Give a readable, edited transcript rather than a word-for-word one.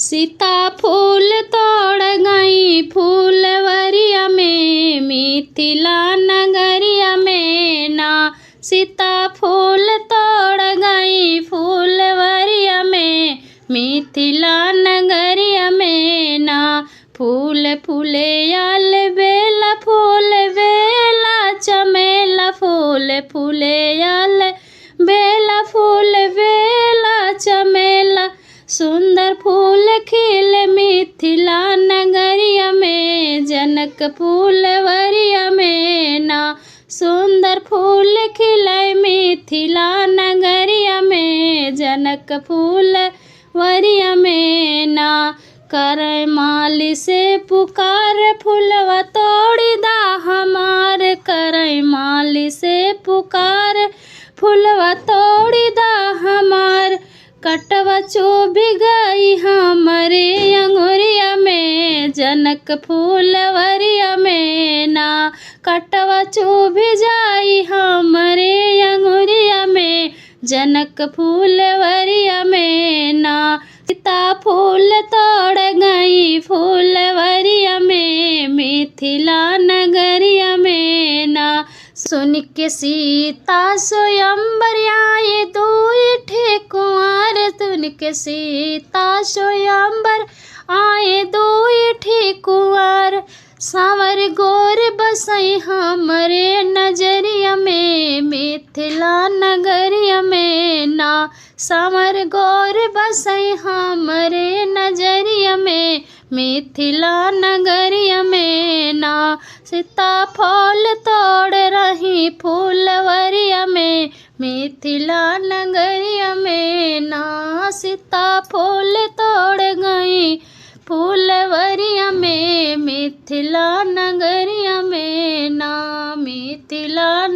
सीता फूल तोड़ गई फूलवरिया में, मिथिला नगरिया में ना। सीता फूल तोड़ गई फूलवरिया में, मिथिला नगरिया में ना। फूल फूले आल बेला फूल बेला, चमेला फूल फूले आल बेला फूल बेला चमेला। सुंदर फूल खिले मिथिला नगरिया में, जनक फूलवरिया में ना। सुंदर फूल खिले मिथिला नगरिया में, जनक फूलवरिया में ना। करे माली से पुकार फूलवा तोड़ी दा हमार, करे माली से पुकार फूलवा तोड़ी दा हमार। कटवा चुभ गई हमरे अंगुरिया में, जनक फूलवरिया में ना। कटवा चुभ जाई हमरे अंगुरिया में, जनक फूलवरिया में ना। सीता फूल तोड़ गई फूलवरिया में, मिथिला नगरिया में ना। सुन के सीता स्वयंवर आए दुई ठे कुंवर, सुन के सीता स्वयंवर आए दुई ठे कुंवर। सांवर गोर बसई हमरे नजरिया में, मिथिला नगरिया में ना। सांवर गोर बसई हमरे नजरिया में, मिथिला नगरिया में ना। सीता फूल तोड़ रही फूलवरिया में, मिथिला नगरिया में ना। सीता फूल तोड़ गई फूलवरिया में, मिथिला नगरिया में ना। मिथिला